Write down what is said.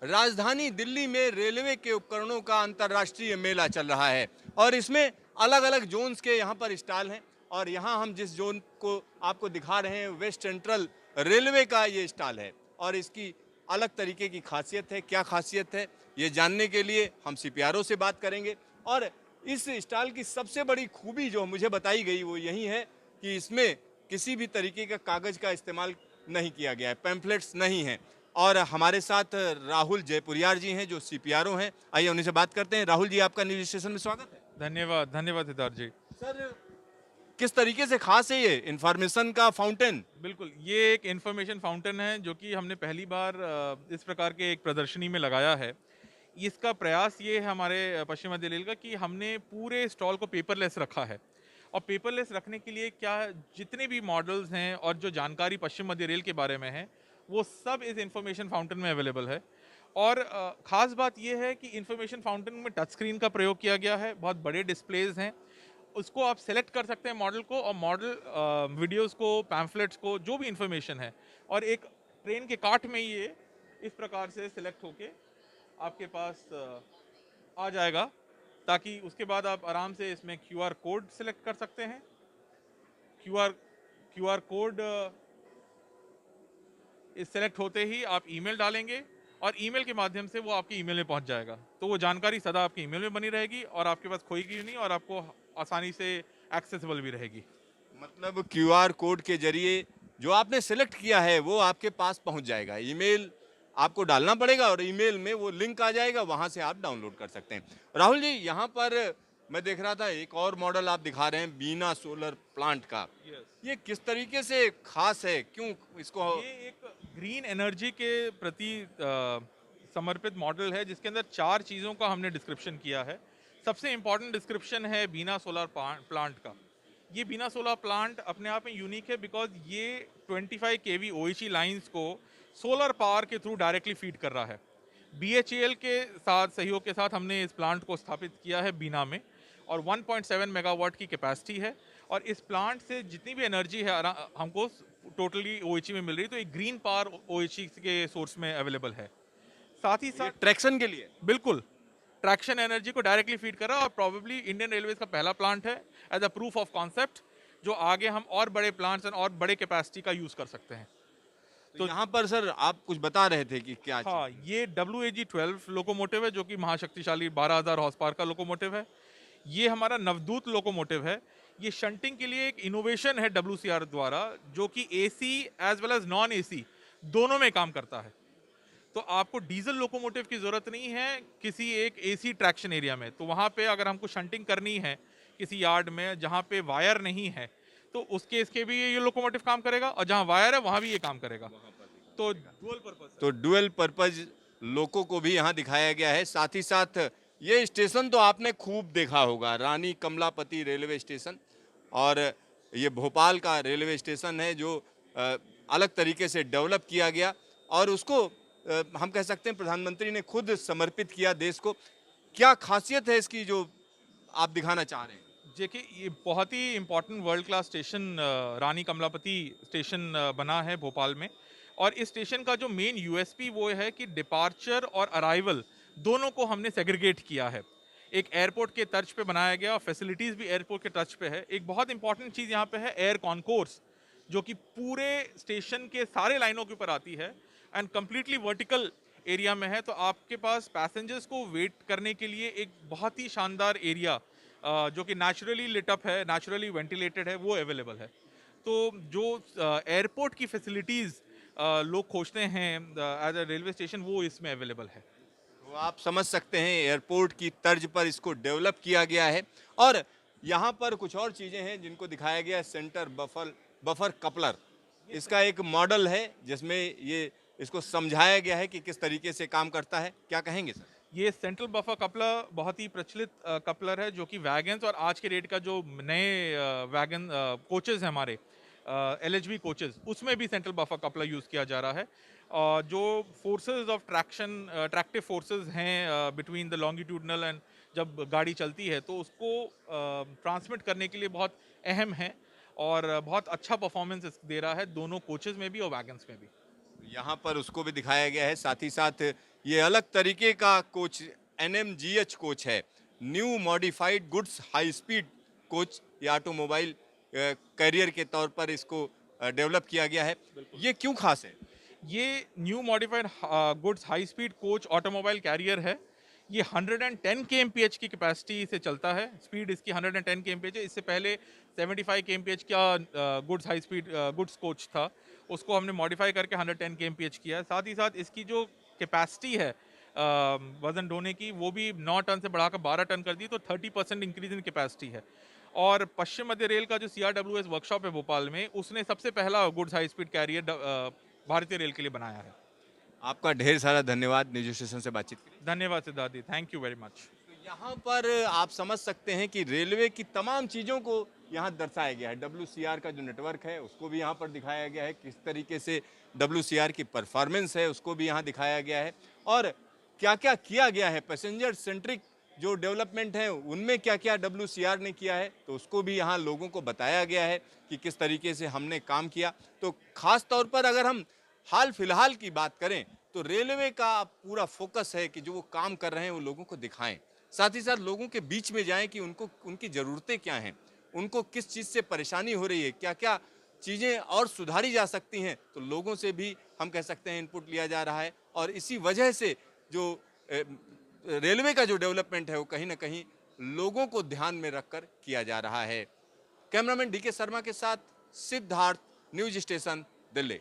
राजधानी दिल्ली में रेलवे के उपकरणों का अंतर्राष्ट्रीय मेला चल रहा है और इसमें अलग अलग जोन्स के यहाँ पर स्टॉल हैं। और यहाँ हम जिस जोन को आपको दिखा रहे हैं वेस्ट सेंट्रल रेलवे का ये स्टॉल है और इसकी अलग तरीके की खासियत है। क्या खासियत है ये जानने के लिए हम सीपीआरओ से बात करेंगे। और इस स्टॉल की सबसे बड़ी खूबी जो मुझे बताई गई वो यही है कि इसमें किसी भी तरीके का कागज़ का इस्तेमाल नहीं किया गया है, पैम्फलेट्स नहीं हैं। और हमारे साथ राहुल जयपुरियार जी हैं जो सीपीआरओ हैं। आइए उन्हीं से बात करते हैं। राहुल जी, आपका न्यूज स्टेशन में स्वागत है। धन्यवाद धन्यवाद सिद्धार्थ जी। सर, किस तरीके से खास है ये इंफॉर्मेशन का फाउंटेन? बिल्कुल, ये एक इन्फॉर्मेशन फाउंटेन है जो कि हमने पहली बार इस प्रकार के एक प्रदर्शनी में लगाया है। इसका प्रयास ये है हमारे पश्चिम मध्य रेल का कि हमने पूरे स्टॉल को पेपरलेस रखा है। और पेपरलेस रखने के लिए क्या जितने भी मॉडल्स हैं और जो जानकारी पश्चिम मध्य रेल के बारे में है वो सब इस इन्फॉर्मेशन फाउंटेन में अवेलेबल है। और ख़ास बात यह है कि इन्फॉर्मेशन फाउंटेन में टच स्क्रीन का प्रयोग किया गया है, बहुत बड़े डिस्प्लेज हैं। उसको आप सेलेक्ट कर सकते हैं मॉडल को, और मॉडल वीडियोस को, पैम्फलेट्स को, जो भी इंफॉर्मेशन है, और एक ट्रेन के काट में ये इस प्रकार से सिलेक्ट होके आपके पास आ जाएगा, ताकि उसके बाद आप आराम से इसमें क्यूआर कोड सिलेक्ट कर सकते हैं। क्यूआर क्यूआर कोड इस सेलेक्ट होते ही आप ईमेल डालेंगे और ईमेल के माध्यम से वो आपकी ईमेल में पहुंच जाएगा। तो वो जानकारी सदा आपकी ईमेल में बनी रहेगी और आपके पास खोएगी नहीं, और आपको आसानी से एक्सेसिबल भी रहेगी। मतलब क्यूआर कोड के जरिए जो आपने सेलेक्ट किया है वो आपके पास पहुंच जाएगा। ईमेल आपको डालना पड़ेगा और ईमेल में वो लिंक आ जाएगा, वहां से आप डाउनलोड कर सकते हैं। राहुल जी, यहाँ पर मैं देख रहा था एक और मॉडल आप दिखा रहे हैं बीना सोलर प्लांट का। ये किस तरीके से खास है, क्यों इसको? ये एक ग्रीन एनर्जी के प्रति समर्पित मॉडल है, जिसके अंदर 4 चीज़ों का हमने डिस्क्रिप्शन किया है। सबसे इम्पॉर्टेंट डिस्क्रिप्शन है बीना सोलर प्लांट का। ये बीना सोलर प्लांट अपने आप में यूनिक है, बिकॉज ये 25 केवी ओएचई लाइंस को सोलर पावर के थ्रू डायरेक्टली फीड कर रहा है। बीएचईएल के साथ सहयोग के साथ हमने इस प्लांट को स्थापित किया है बीना में, और 1.7 मेगावाट की कैपेसिटी है। और इस प्लांट से जितनी भी एनर्जी है हमको टोटली ओएचई में मिल रही है, तो एक ग्रीन पावर ओएचई के सोर्स में अवेलेबल है। साथ ही साथ ट्रैक्शन के लिए? बिल्कुल ट्रैक्शन एनर्जी को डायरेक्टली फीड कर रहा है, और प्रॉबेबली इंडियन रेलवेज का पहला प्लांट है as a proof of concept, जो आगे हम और बड़े प्लांट्स और बड़े कैपेसिटी का यूज कर सकते हैं। तो यहाँ पर सर आप कुछ बता रहे थे कि क्या हाँ, ये WAG-12 लोकोमोटिव है, जो कि महाशक्तिशाली 12,000 हॉर्स पावर का लोकोमोटिव है। ये हमारा नवदूत लोकोमोटिव है। ये शंटिंग के लिए एक इनोवेशन है WCR द्वारा, जो कि AC as well as non AC दोनों में काम करता है। तो आपको डीजल लोकोमोटिव की जरूरत नहीं है किसी एक AC ट्रैक्शन एरिया में। तो वहाँ पे अगर हमको शंटिंग करनी है किसी यार्ड में जहाँ पे वायर नहीं है, तो उस केस के भी ये लोकोमोटिव काम करेगा, और जहाँ वायर है वहाँ भी ये काम करेगा। तो डुअल पर्पस। तो डुअल पर्पज लोको को भी यहाँ दिखाया गया है। साथ ही साथ ये स्टेशन तो आपने खूब देखा होगा, रानी कमलापति रेलवे स्टेशन। और ये भोपाल का रेलवे स्टेशन है जो अलग तरीके से डेवलप किया गया, और उसको हम कह सकते हैं प्रधानमंत्री ने खुद समर्पित किया देश को। क्या खासियत है इसकी जो आप दिखाना चाह रहे हैं? देखिए, ये बहुत ही इंपॉर्टेंट वर्ल्ड क्लास स्टेशन रानी कमलापति स्टेशन बना है भोपाल में। और इस स्टेशन का जो मेन यूएसपी वो है कि डिपार्चर और अराइवल दोनों को हमने सेग्रीगेट किया है। एक एयरपोर्ट के तर्ज पे बनाया गया, और फैसिलिटीज़ भी एयरपोर्ट के टच पे है। एक बहुत इंपॉर्टेंट चीज़ यहाँ पे है एयर कॉन्कोर्स, जो कि पूरे स्टेशन के सारे लाइनों के ऊपर आती है एंड कम्प्लीटली वर्टिकल एरिया में है। तो आपके पास पैसेंजर्स को वेट करने के लिए एक बहुत ही शानदार एरिया, जो कि नेचुरली लिटअप है, नेचुरली वेंटिलेटेड है, वो अवेलेबल है। तो जो एयरपोर्ट की फैसिलिटीज़ लोग खोजते हैं एज अ रेलवे स्टेशन, वो इसमें अवेलेबल है। तो आप समझ सकते हैं एयरपोर्ट की तर्ज पर इसको डेवलप किया गया है। और यहाँ पर कुछ और चीज़ें हैं जिनको दिखाया गया है। सेंटर बफर कपलर इसका एक मॉडल है जिसमें ये इसको समझाया गया है कि किस तरीके से काम करता है। क्या कहेंगे सर? ये सेंट्रल बफर कपलर बहुत ही प्रचलित कपलर है, जो कि वैगन्स और आज के डेट का जो नए वैगन कोचेज हैं हमारे LHB कोचेज, उसमें भी सेंट्रल बफर कपलर यूज़ किया जा रहा है। जो forces of traction, tractive forces हैं बिटवीन द लॉन्गिट्यूडनल एंड जब गाड़ी चलती है, तो उसको ट्रांसमिट करने के लिए बहुत अहम है, और बहुत अच्छा परफॉर्मेंस दे रहा है दोनों कोचेज में भी और वैगन्स में भी। यहाँ पर उसको भी दिखाया गया है। साथ ही साथ ये अलग तरीके का कोच NMGH कोच है, new modified goods high speed coach. ये ऑटोमोबाइल कैरियर के तौर पर इसको डेवलप किया गया है। ये क्यों खास है? ये new modified goods high speed coach automobile carrier है। ये 110 kmph की कैपेसिटी से चलता है। स्पीड इसकी 110 kmph है। इससे पहले 75 kmph का goods high speed goods coach था, उसको हमने मॉडिफाई करके 110 kmph किया है। साथ ही साथ इसकी जो कैपेसिटी है वजन ढोने की, वो भी 9 टन से बढ़ाकर 12 टन कर दी, तो 30% इंक्रीज इन कैपेसिटी है। और पश्चिम मध्य रेल का जो CRWS वर्कशॉप है भोपाल में, उसने सबसे पहला गुड्स हाई स्पीड कैरियर भारतीय रेल के लिए बनाया है। आपका ढेर सारा धन्यवाद न्यूज स्टेशन से बातचीत के लिए। धन्यवाद सिद्धार्थ जी, थैंक यू वेरी मच। तो यहाँ पर आप समझ सकते हैं कि रेलवे की तमाम चीज़ों को यहाँ दर्शाया गया है। WCR का जो नेटवर्क है उसको भी यहाँ पर दिखाया गया है, किस तरीके से WCR की परफॉर्मेंस है उसको भी यहाँ दिखाया गया है, और क्या क्या किया गया है, पैसेंजर सेंट्रिक जो डेवलपमेंट है उनमें क्या क्या WCR ने किया है, तो उसको भी यहाँ लोगों को बताया गया है कि किस तरीके से हमने काम किया। तो खास तौर पर अगर हम हाल फिलहाल की बात करें तो रेलवे का पूरा फोकस है कि जो वो काम कर रहे हैं वो लोगों को दिखाएं, साथ ही साथ लोगों के बीच में जाएं कि उनको उनकी ज़रूरतें क्या हैं, उनको किस चीज़ से परेशानी हो रही है, क्या क्या चीज़ें और सुधारी जा सकती हैं। तो लोगों से भी हम कह सकते हैं इनपुट लिया जा रहा है, और इसी वजह से जो रेलवे का जो डेवलपमेंट है वो कहीं ना कहीं लोगों को ध्यान में रखकर किया जा रहा है। कैमरामैन DK शर्मा के साथ सिद्धार्थ, न्यूज स्टेशन, दिल्ली।